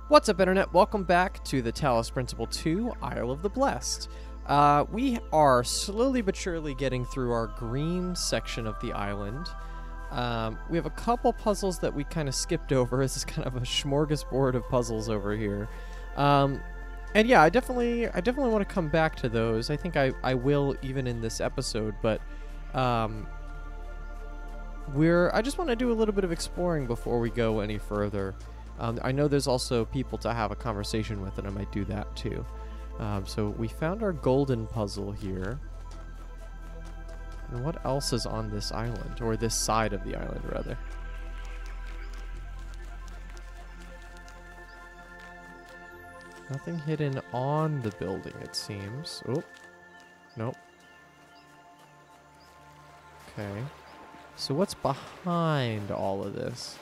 What's up, Internet? Welcome back to the Talos Principle 2, Isle of the Blessed. We are slowly but surely getting through our green section of the island. We have a couple puzzles that we kind of skipped over. This is kind of a smorgasbord of puzzles over here. And yeah, I definitely want to come back to those. I think I will even in this episode, but I just want to do a little bit of exploring before we go any further. I know there's also people to have a conversation with, and I might do that too. So we found our golden puzzle here. And what else is on this island? Or this side of the island, rather. Nothing hidden on the building, it seems. Oh. Nope. Okay. So what's behind all of this?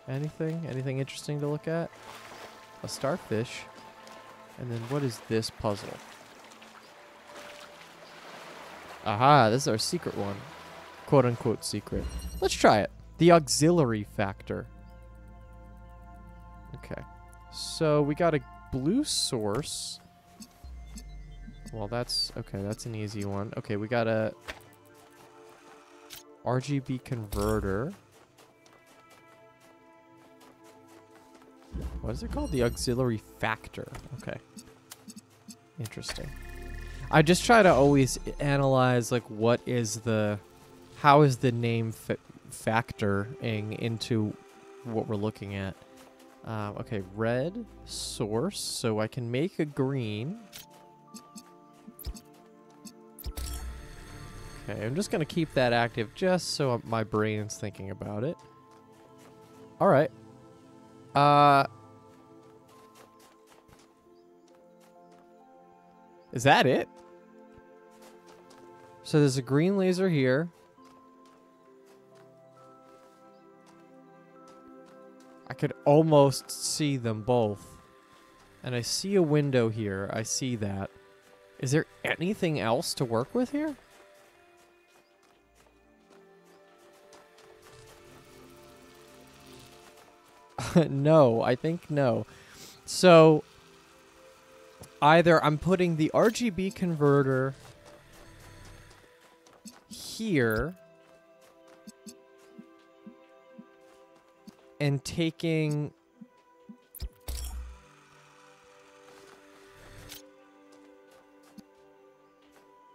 Anything? Anything interesting to look at? A starfish. And then what is this puzzle? Aha, this is our secret one. Quote unquote secret. Let's try it. The auxiliary factor. Okay. So we got a blue source. Well, that's okay, that's an easy one. Okay, we got a RGB converter. What is it called? The auxiliary factor. Okay. Interesting. I just try to always analyze, like, how is the name factoring into what we're looking at. Okay, red source, so I can make a green. Okay, I'm just going to keep that active just so my brain's thinking about it. All right. Is that it? So there's a green laser here. I could almost see them both. And I see a window here. I see that. Is there anything else to work with here? No, I think no. So either I'm putting the RGB converter here and taking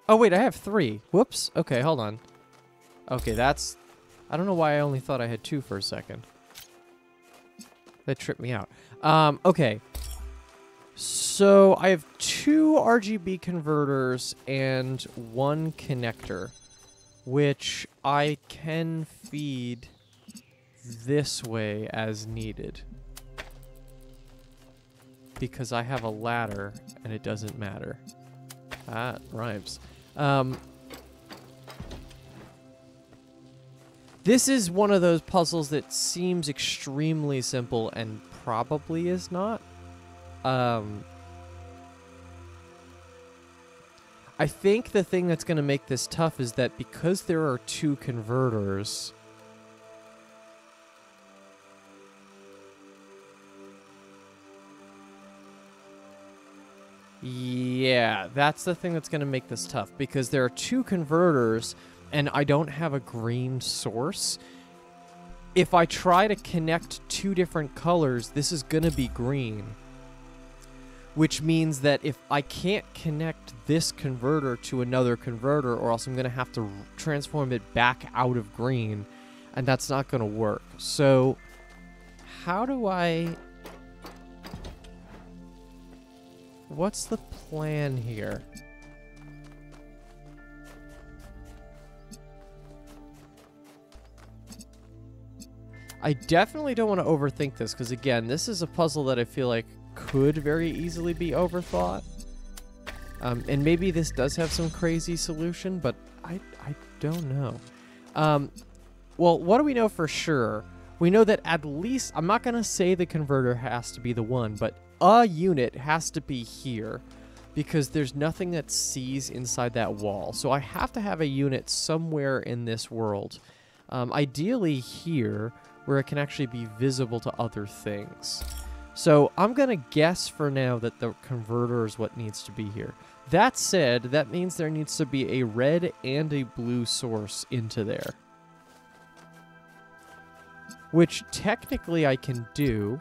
oh wait, I have 3. Whoops. Okay, hold on. Okay, that's I don't know why I only thought I had 2 for a second. That tripped me out. Okay. So I have 2 RGB converters and 1 connector, which I can feed this way as needed. Because I have a ladder and it doesn't matter. Ah, it rhymes. This is one of those puzzles that seems extremely simple and probably is not. I think the thing that's going to make this tough is that because there are 2 converters, yeah, that's the thing that's going to make this tough, because there are 2 converters and I don't have a green source. If I try to connect 2 different colors, this is going to be green. Which means that if I can't connect this converter to another converter, or else I'm going to have to transform it back out of green, and that's not going to work. So, how do I... What's the plan here? I definitely don't want to overthink this, because again, this is a puzzle that I feel like could very easily be overthought. And maybe this does have some crazy solution, but I don't know. Well, what do we know for sure? We know that at least, I'm not going to say the converter has to be the one, but a unit has to be here, because there's nothing that sees inside that wall. So I have to have a unit somewhere in this world. Ideally here, where it can actually be visible to other things. So I'm going to guess for now that the converter is what needs to be here. That said, that means there needs to be a red and a blue source into there. Which technically I can do.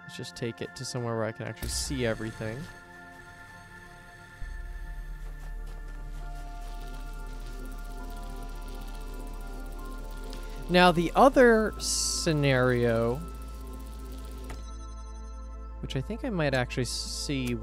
Let's just take it to somewhere where I can actually see everything. Now, the other scenario, which I think I might actually see...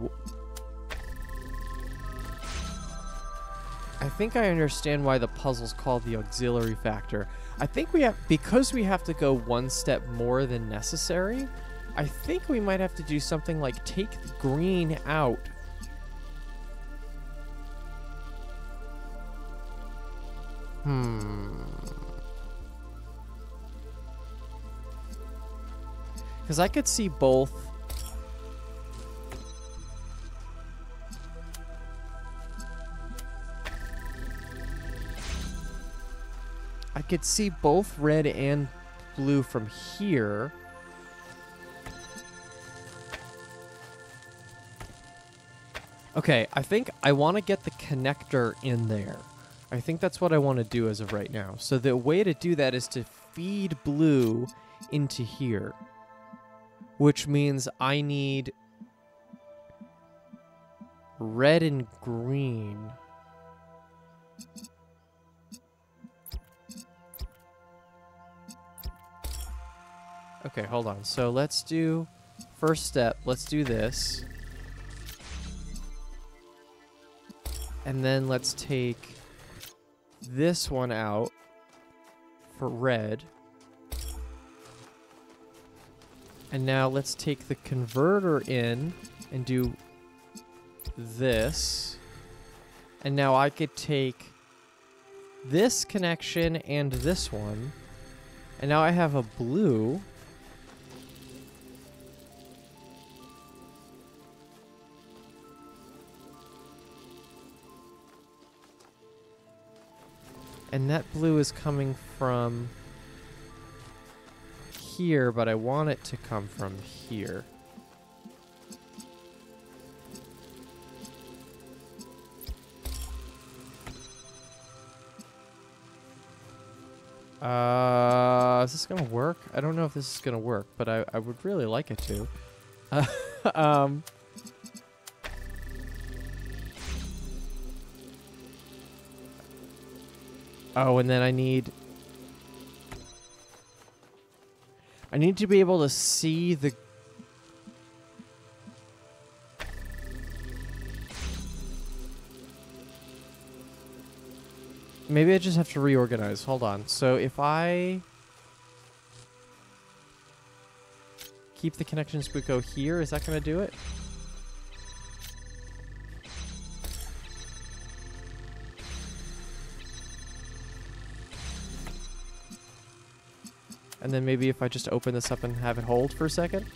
I think I understand why the puzzle's called the auxiliary factor. I think we have... Because we have to go one step more than necessary, I think we might have to do something like take the green out. Because I could see both. I could see both red and blue from here. Okay, I think I want to get the connector in there. I think that's what I want to do as of right now. So the way to do that is to feed blue into here. Which means I need red and green. Okay, hold on. So let's do, first step, let's do this. And then let's take this one out for red. And now let's take the converter in and do this. And now I could take this connection and this one. And now I have a blue. And that blue is coming from here, but I want it to come from here. Is this gonna work? I don't know if this is gonna work, but I would really like it to. Oh, and then I need to be able to see the... Maybe I just have to reorganize. Hold on. So if I keep the connections but go here, is that going to do it? And then maybe if I just open this up and have it hold for a second.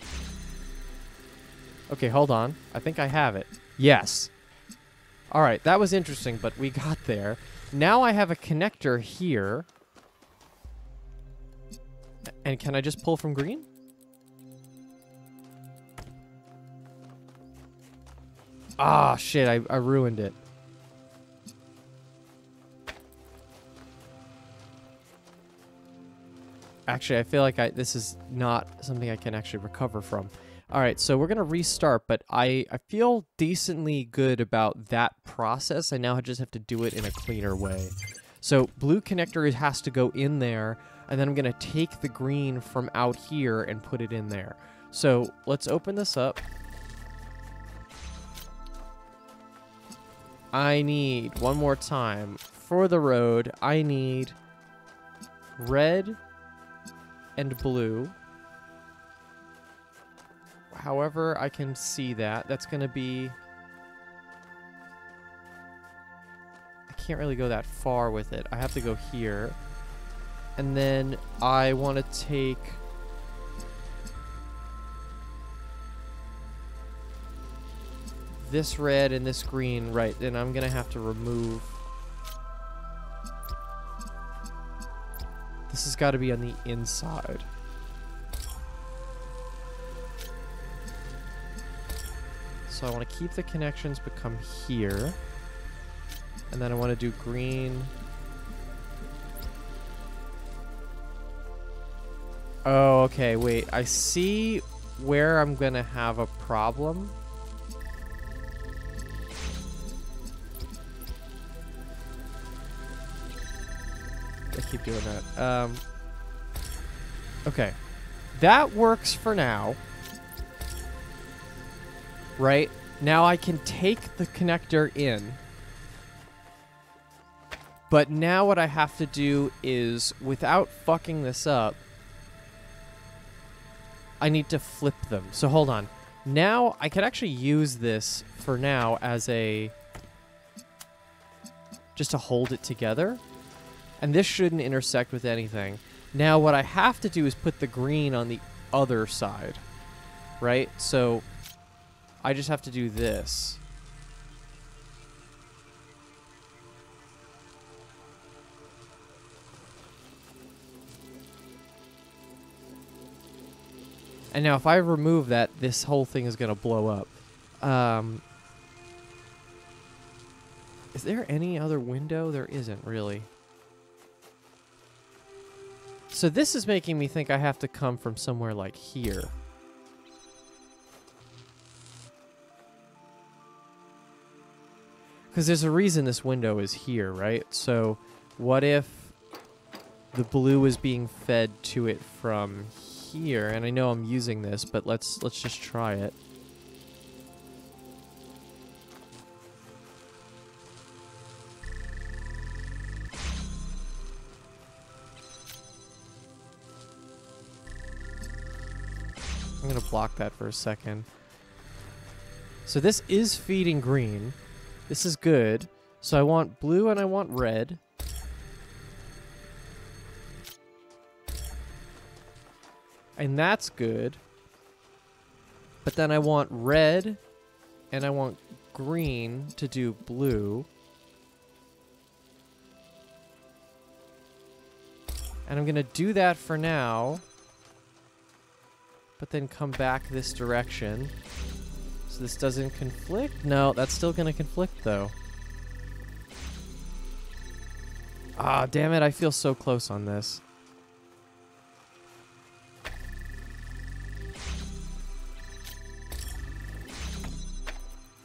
Okay, hold on. I think I have it. Yes. All right, that was interesting, but we got there. Now I have a connector here. And can I just pull from green? Ah, shit, I ruined it. Actually, I feel like this is not something I can actually recover from. All right, so we're going to restart, but I feel decently good about that process. I now just have to do it in a cleaner way. So blue connector has to go in there, and then I'm going to take the green from out here and put it in there. So let's open this up. I need, one more time, for the road, I need red and blue. However, I can see that. That's going to be... I can't really go that far with it. I have to go here. And then I want to take... this red and this green, right, then I'm going to have to remove... This has got to be on the inside. So I want to keep the connections but come here. And then I want to do green. Oh, okay, wait. I see where I'm going to have a problem. I keep doing that. Okay. That works for now. Right? Now I can take the connector in. But now what I have to do is, without fucking this up, I need to flip them. So hold on. Now I could actually use this for now as a... just to hold it together. And this shouldn't intersect with anything. Now what I have to do is put the green on the other side. Right? So I just have to do this. And now if I remove that, this whole thing is going to blow up. Is there any other window? There isn't, really. So this is making me think I have to come from somewhere like here. Because there's a reason this window is here, right? So what if the blue is being fed to it from here? And I know I'm using this, but let's just try it. I'm going to block that for a second. So this is feeding green. This is good. So I want blue and I want red. And that's good. But then I want red and I want green to do blue. And I'm going to do that for now. But then come back this direction. So this doesn't conflict? No, that's still going to conflict, though. Ah, damn it. I feel so close on this.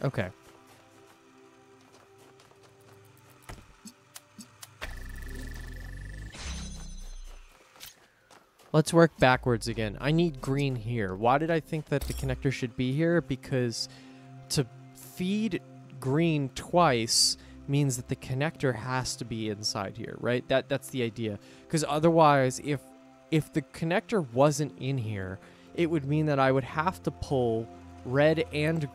Okay. Let's work backwards again. I need green here. Why did I think that the connector should be here? Because to feed green twice means that the connector has to be inside here, right? That's the idea. Because otherwise, if the connector wasn't in here, it would mean that I would have to pull red and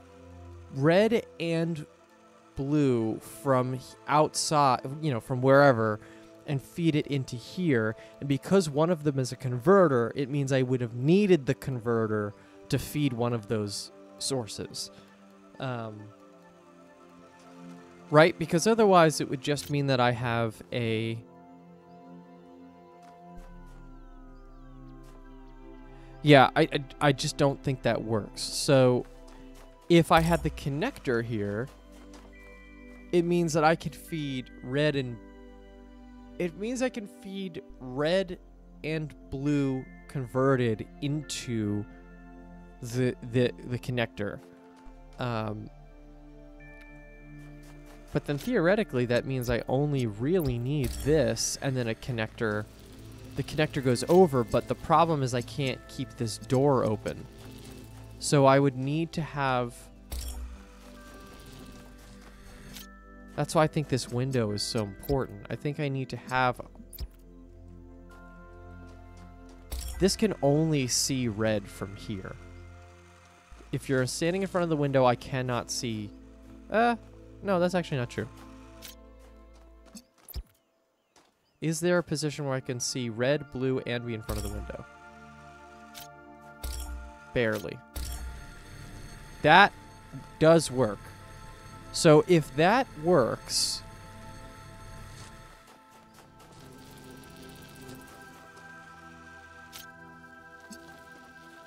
blue from outside, you know, from wherever, and feed it into here. And because one of them is a converter, it means I would have needed the converter to feed one of those sources. Right? Because otherwise it would just mean that I have a... Yeah, I just don't think that works. So if I had the connector here, it means that I could feed red and... It means I can feed red and blue converted into the connector. But then theoretically that means I only really need this and then a connector. The connector goes over, but the problem is I can't keep this door open. So I would need to have... That's why I think this window is so important. I think I need to have... This can only see red from here. If you're standing in front of the window, I cannot see... no, that's actually not true. Is there a position where I can see red, blue, and be in front of the window? Barely. That does work. So if that works,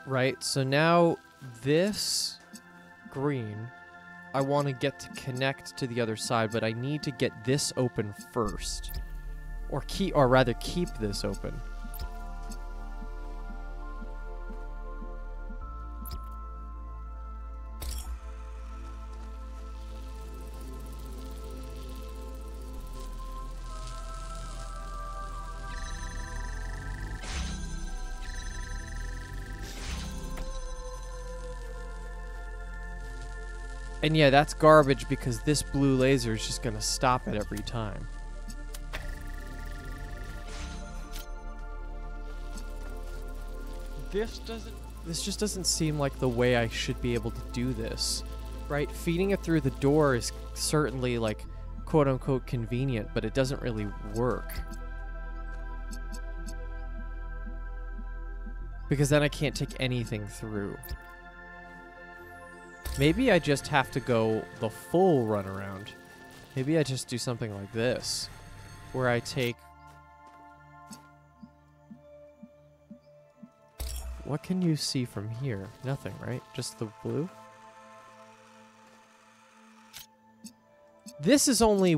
Right, so now this green, I want to get to connect to the other side, but I need to get this open first. Or rather keep this open. And yeah, that's garbage because this blue laser is just going to stop it every time. This just doesn't seem like the way I should be able to do this. Right? Feeding it through the door is certainly like quote unquote convenient, but it doesn't really work. Because then I can't take anything through. Maybe I just have to go the full run around. Maybe I just do something like this, where I take... What can you see from here? Nothing, right? Just the blue? This only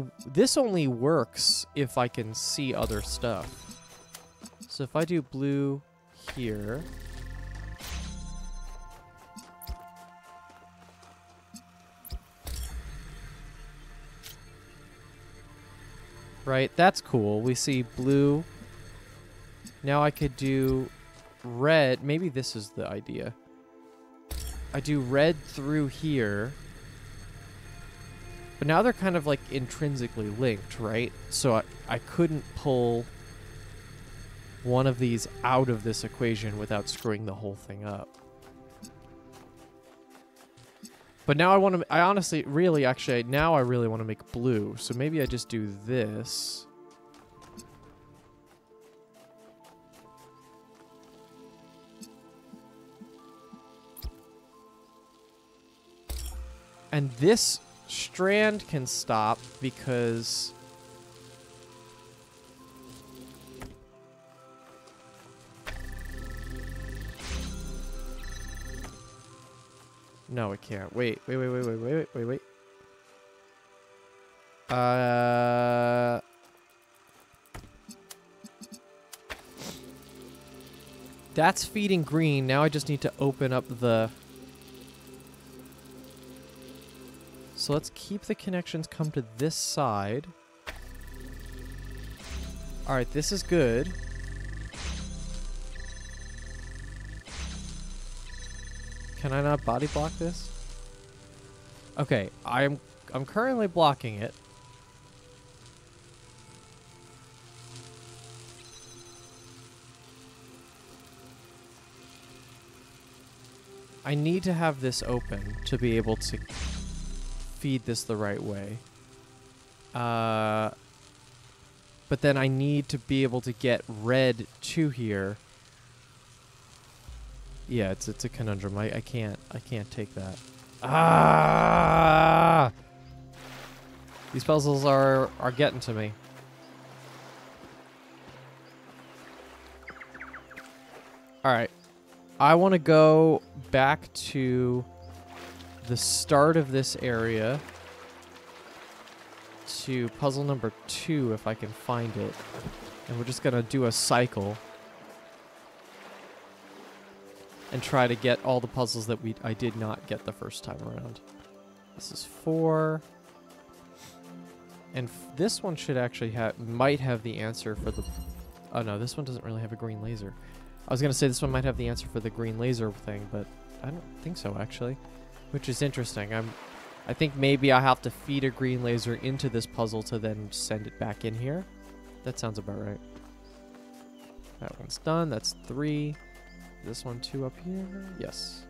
works if I can see other stuff. So if I do blue here... Right, that's cool. We see blue. Now I could do red. Maybe this is the idea. I do red through here. But now they're kind of like intrinsically linked, right? So I couldn't pull one of these out of this equation without screwing the whole thing up. But now I honestly, really, actually, now I really want to make blue. So maybe I just do this. And this strand can stop because... No, it can't. Wait. That's feeding green. Now I just need to open up the... So let's keep the connections come to this side. Alright, this is good. Can I not body block this? Okay, I'm currently blocking it. I need to have this open to be able to feed this the right way. But then I need to be able to get red to here. Yeah, it's a conundrum. I can't take that. Ah! These puzzles are getting to me. All right. I want to go back to the start of this area to puzzle number 2 if I can find it. And we're just going to do a cycle and try to get all the puzzles that I did not get the first time around. This is 4. And this one should actually might have the answer for the... Oh no, this one doesn't really have a green laser. I was going to say this one might have the answer for the green laser thing, but I don't think so actually. Which is interesting. I think maybe I have to feed a green laser into this puzzle to then send it back in here. That sounds about right. That one's done. That's 3. This one 2 up here? Yes.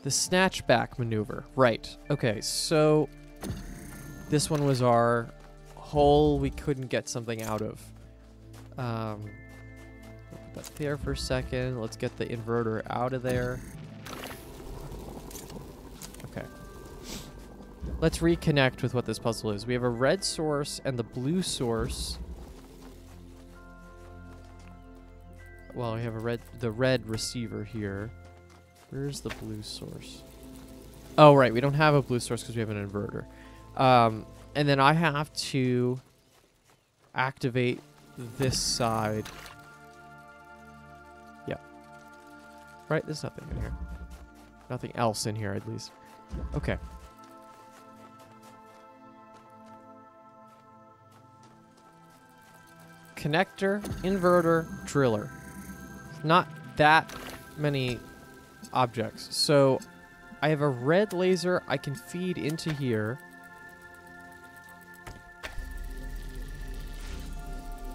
The snatchback maneuver. Right. Okay, so this one was our hole we couldn't get something out of. Put that there for a second. Let's get the inverter out of there. Okay. Let's reconnect with what this puzzle is. We have a red source and the blue source. well, I have the red receiver here. Where's the blue source? Oh, right. We don't have a blue source because we have an inverter. And then I have to activate this side. Yep. Right? There's nothing in here. Nothing else in here, at least. Okay. Connector, inverter, driller. Not that many objects. So I have a red laser I can feed into here,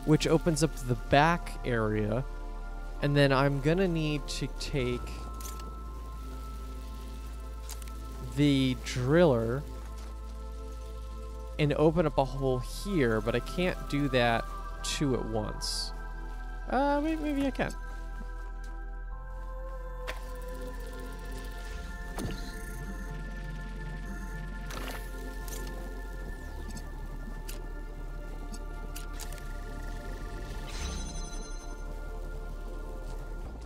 which opens up the back area. And then I'm gonna need to take the driller and open up a hole here, but I can't do that two at once. Maybe I can.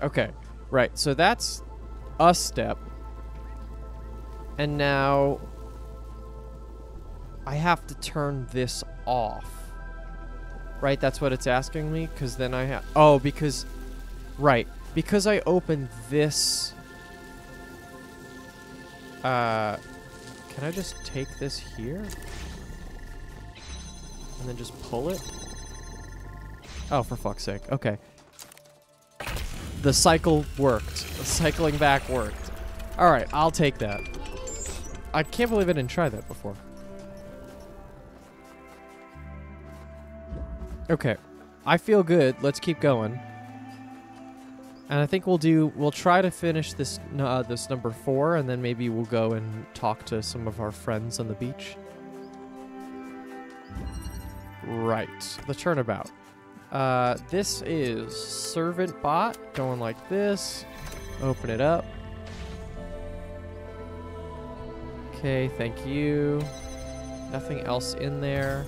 Okay, right, so that's a step. And now I have to turn this off. Right, that's what it's asking me, because then I have... Oh, because... Right, because I opened this... Can I just take this here? And then just pull it? Oh, for fuck's sake. Okay. The cycle worked. The cycling back worked. Alright, I'll take that. I can't believe I didn't try that before. Okay. I feel good. Let's keep going. And I think we'll try to finish this this number 4, and then maybe we'll go and talk to some of our friends on the beach. Right. The turnabout. This is servant bot going like this. Open it up. Okay, thank you. Nothing else in there.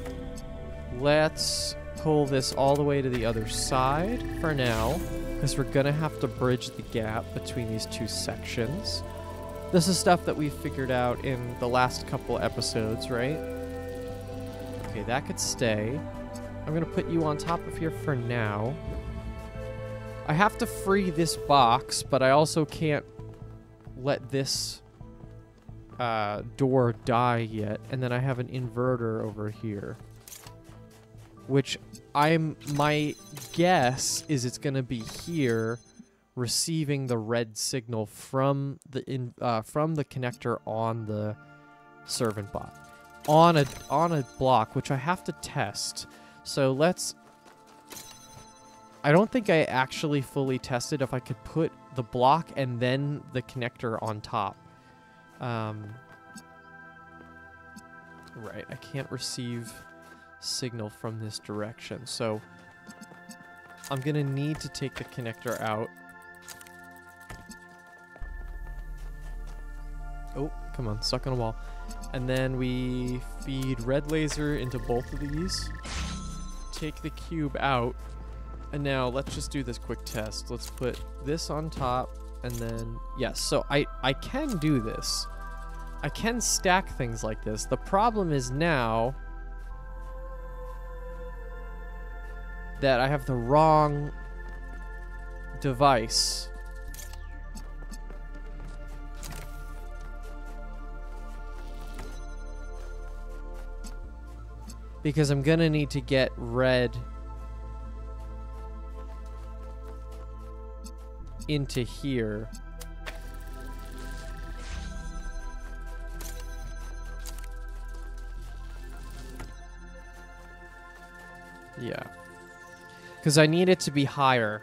Let's pull this all the way to the other side for now, because we're gonna have to bridge the gap between these two sections. This is stuff that we figured out in the last couple episodes, right? Okay, that could stay. I'm gonna put you on top of here for now. I have to free this box, but I also can't let this door die yet. And then I have an inverter over here, which my guess is it's gonna be here, receiving the red signal from the connector on the servant bot on a block, which I have to test. So I don't think I actually fully tested if I could put the block and then the connector on top. Right, I can't receive signal from this direction, so I'm gonna need to take the connector out. Oh, come on, stuck on a wall. And then we feed red laser into both of these. Take the cube out. And now let's just do this quick test. Let's put this on top, and then yes, so I can do this. I can stack things like this. The problem is now that I have the wrong device. Because I'm gonna need to get red into here. Yeah. Because I need it to be higher.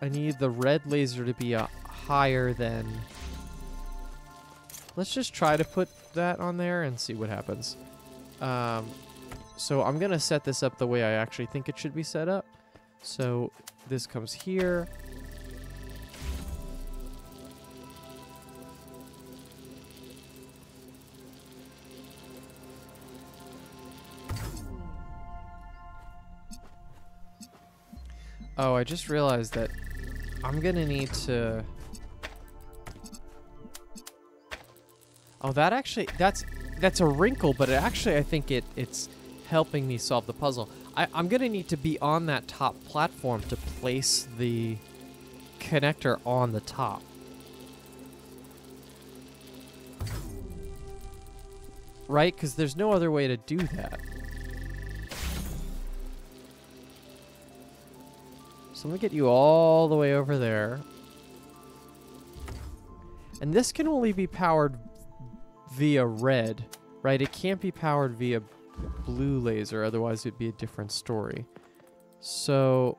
I need the red laser to be higher than... Let's just try to put that on there and see what happens. So I'm going to set this up the way I actually think it should be set up. So this comes here. Oh, I just realized that I'm gonna need to... Oh, that actually, that's a wrinkle, but I think it's helping me solve the puzzle. I'm gonna need to be on that top platform to place the connector on the top. Right? Because there's no other way to do that. So let me get you all the way over there. And this can only be powered via red, right? It can't be powered via blue laser, otherwise it'd be a different story. So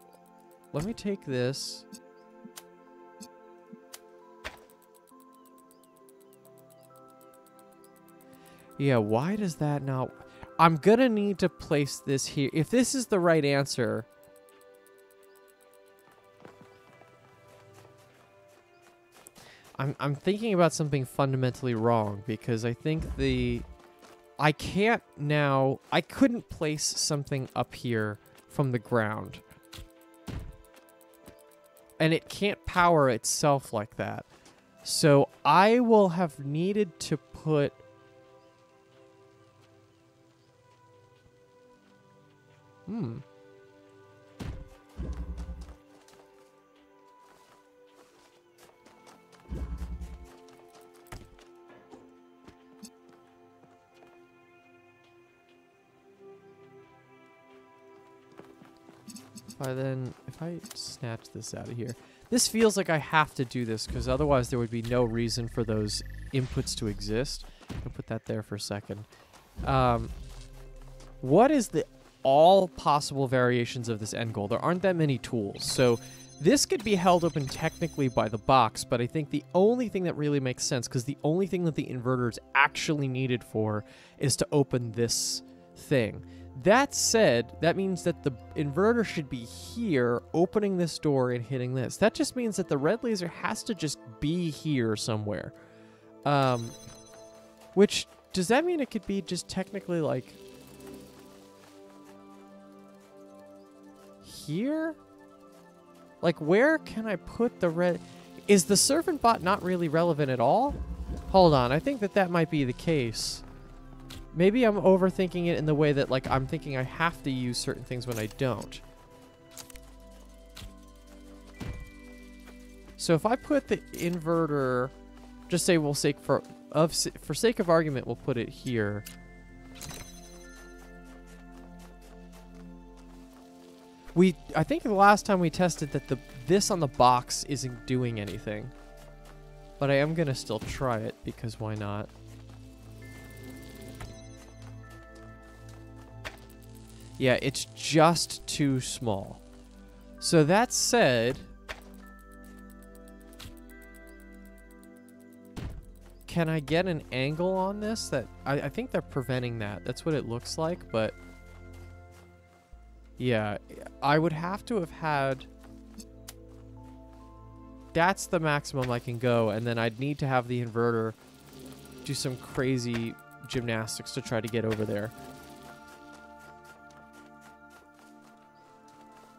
let me take this. Yeah, why does that not... I'm gonna need to place this here. If this is the right answer... I'm thinking about something fundamentally wrong, because I think I can't now... I couldn't place something up here from the ground. And it can't power itself like that. So I will have needed to put... If I snatch this out of here, this feels like I have to do this because otherwise there would be no reason for those inputs to exist. I'll put that there for a second. What is all possible variations of this end goal? There aren't that many tools. So this could be held open technically by the box, but I think the only thing that really makes sense, because the only thing that the inverter is actually needed for is to open this thing. That said, that means that the inverter should be here, opening this door and hitting this. That just means that the red laser has to just be here somewhere. Which, does that mean it could be just technically like... here? Like, where can I put the red... Is the servant bot not really relevant at all? Hold on, I think that might be the case. Maybe I'm overthinking it in the way that, like, I'm thinking I have to use certain things when I don't. So if I put the inverter, just say for sake of argument, we'll put it here. I think the last time we tested that this on the box isn't doing anything. But I am gonna still try it because why not? Yeah, it's just too small. So that said, can I get an angle on this? That I think they're preventing that. That's what it looks like, but yeah, I would have to have had... That's the maximum I can go, and then I'd need to have the inverter do some crazy gymnastics to try to get over there.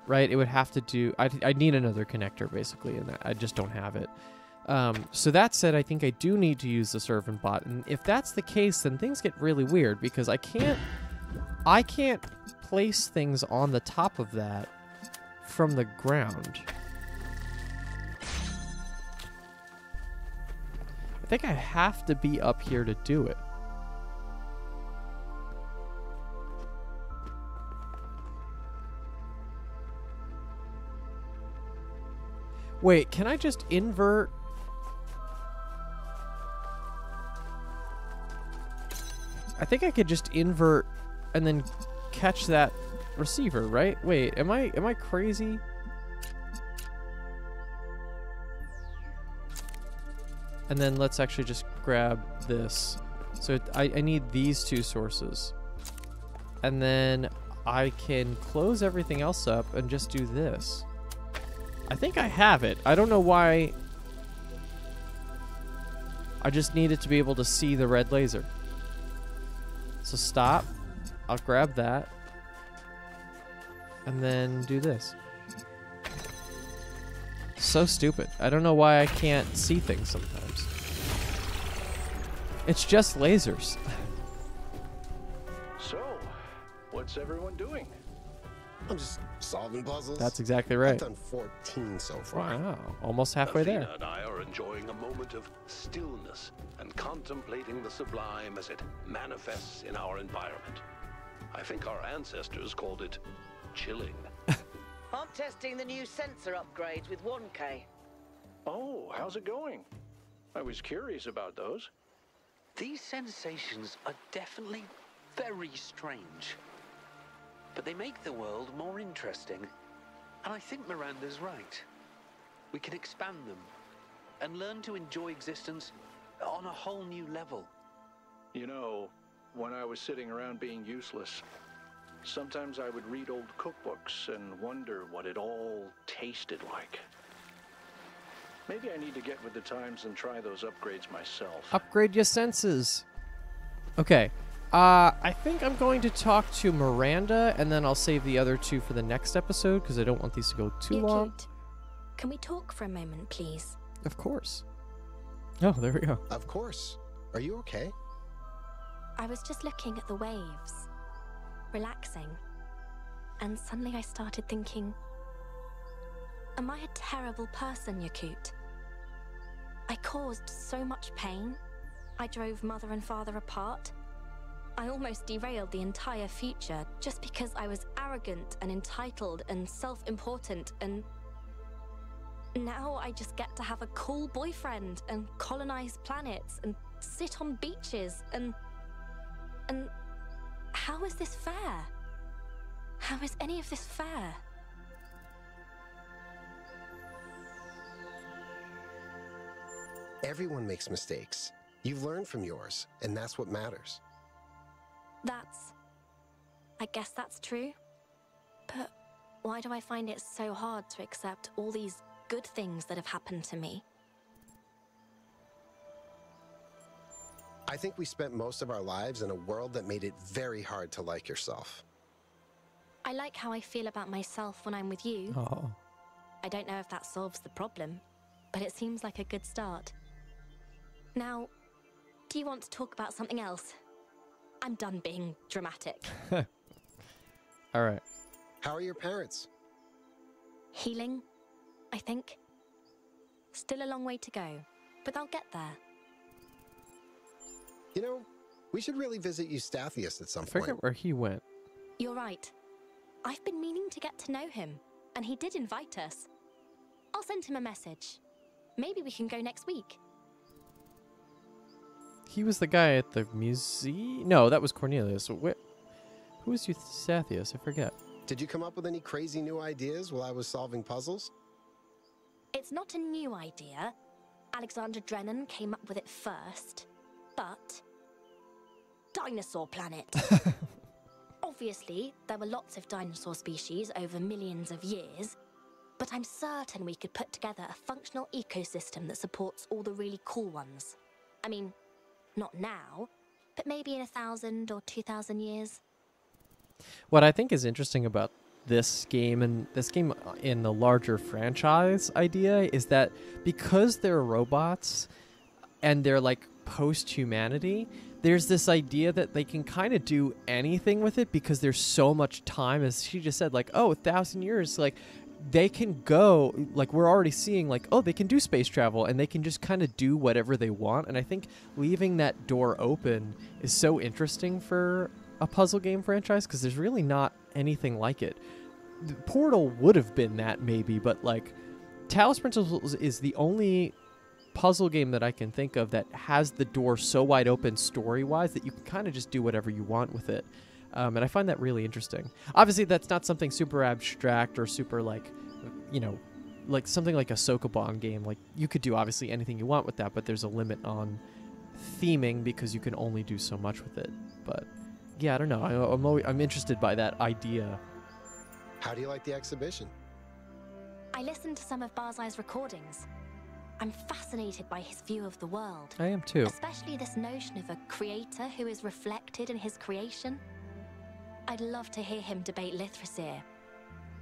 Right? It would have to do... I'd need another connector, basically, and I just don't have it. So that said, I think I do need to use the servant bot, and if that's the case, then things get really weird, because I can't place things on the top of that from the ground. I think I have to be up here to do it. Wait, can I just invert? I think I could just invert and then catch that receiver, right? Wait, am I crazy? And then let's actually just grab this. So I need these two sources. And then I can close everything else up and just do this. I think I have it. I don't know why. I just needed to be able to see the red laser. So stop. I'll grab that. And then do this. So stupid. I don't know why I can't see things sometimes. It's just lasers. So, what's everyone doing? I'm just solving puzzles. That's exactly right. I've done 14 so far. Wow, almost halfway there. Athena and I are enjoying a moment of stillness and contemplating the sublime as it manifests in our environment. I think our ancestors called it chilling. I'm testing the new sensor upgrades with 1K. Oh, how's it going? I was curious about those. These sensations are definitely very strange. But they make the world more interesting. And I think Miranda's right. We can expand them and learn to enjoy existence on a whole new level. You know, when I was sitting around being useless, sometimes I would read old cookbooks and wonder what it all tasted like. Maybe I need to get with the times and try those upgrades myself. Upgrade your senses. Okay. I think I'm going to talk to Miranda, and then I'll save the other two for the next episode, because I don't want these to go too long. Cute. Can we talk for a moment, please? Of course. Oh, there we go. Of course. Are you okay? I was just looking at the waves, relaxing, and suddenly I started thinking, am I a terrible person, Yakut? I caused so much pain. I drove mother and father apart. I almost derailed the entire future just because I was arrogant and entitled and self-important, and now I just get to have a cool boyfriend and colonize planets and sit on beaches and how is this fair? How is any of this fair? Everyone makes mistakes. You've learned from yours, and that's what matters. I guess that's true. But why do I find it so hard to accept all these good things that have happened to me? I think we spent most of our lives in a world that made it very hard to like yourself. I like how I feel about myself when I'm with you. Oh. I don't know if that solves the problem, but it seems like a good start. Now, do you want to talk about something else? I'm done being dramatic. All right. How are your parents? Healing, I think. Still a long way to go, but I'll get there. You know, we should really visit Eustathius at some I forget point. where he went. You're right. I've been meaning to get to know him, and he did invite us. I'll send him a message. Maybe we can go next week. He was the guy at the museum? No, that was Cornelius. Who is Eustathius? I forget. Did you come up with any crazy new ideas while I was solving puzzles? It's not a new idea. Alexander Drennan came up with it first. But dinosaur planet. Obviously, there were lots of dinosaur species over millions of years, but I'm certain we could put together a functional ecosystem that supports all the really cool ones. I mean, not now, but maybe in 1,000 or 2,000 years. What I think is interesting about this game and this game in the larger franchise idea is that because they're robots and they're like post-humanity, there's this idea that they can kind of do anything with it because there's so much time, as she just said, like, oh, 1,000 years, like they can go, like we're already seeing, like, oh, they can do space travel and they can just kind of do whatever they want. And I think leaving that door open is so interesting for a puzzle game franchise because there's really not anything like it. The Portal would have been that maybe, but like Talos Principles is the only puzzle game that I can think of that has the door so wide open story-wise that you can kind of just do whatever you want with it. And I find that really interesting. Obviously, that's not something super abstract or super, like, you know, like something like a Sokoban game. Like, you could do obviously anything you want with that, but there's a limit on theming because you can only do so much with it. But, yeah, I don't know. I'm interested by that idea. How do you like the exhibition? I listened to some of Barzai's recordings. I'm fascinated by his view of the world. I am too. Especially this notion of a creator who is reflected in his creation. I'd love to hear him debate Lithrasir,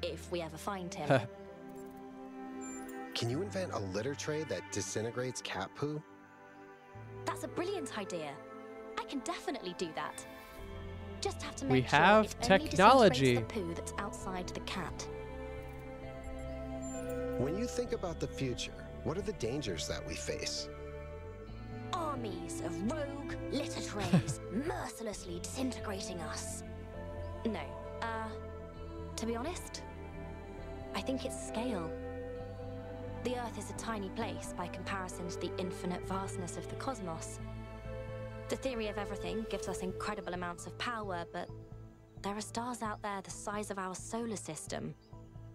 if we ever find him. Can you invent a litter tray that disintegrates cat poo? That's a brilliant idea. I can definitely do that. Just have to We make sure have it only technology. disintegrates the poo that's outside the cat. When you think about the future, what are the dangers that we face? Armies of rogue litter trays mercilessly disintegrating us. No, to be honest, I think it's scale. The Earth is a tiny place by comparison to the infinite vastness of the cosmos. The theory of everything gives us incredible amounts of power, but there are stars out there the size of our solar system.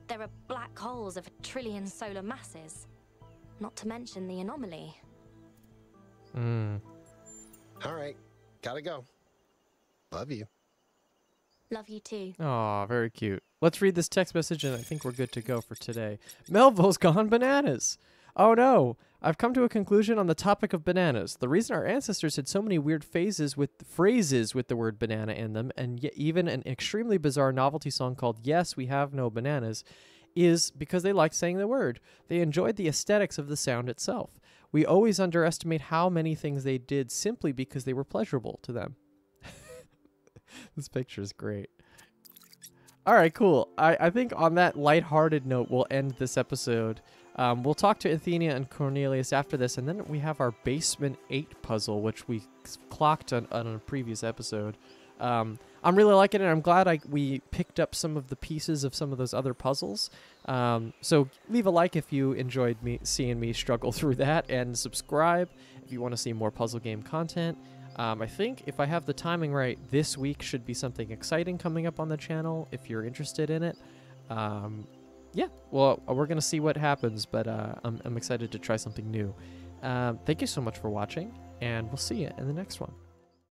There are black holes of 1 trillion solar masses, not to mention the anomaly. All right, gotta go. Love you. Love you too. Aw, very cute. Let's read this text message and I think we're good to go for today. Melville's gone bananas. Oh no, I've come to a conclusion on the topic of bananas. The reason our ancestors had so many weird phrases with the word banana in them, and yet even an extremely bizarre novelty song called Yes, We Have No Bananas, is because they liked saying the word. They enjoyed the aesthetics of the sound itself. We always underestimate how many things they did simply because they were pleasurable to them. This picture is great. All right, cool. I think on that lighthearted note, we'll end this episode. We'll talk to Athenia and Cornelius after this, and then we have our Basement 8 puzzle, which we clocked on a previous episode. I'm really liking it. I'm glad we picked up some of the pieces of some of those other puzzles. So leave a like if you enjoyed seeing me struggle through that, and subscribe if you want to see more puzzle game content. I think if I have the timing right, this week should be something exciting coming up on the channel if you're interested in it. Yeah, well, we're going to see what happens, but I'm excited to try something new. Thank you so much for watching, and we'll see you in the next one.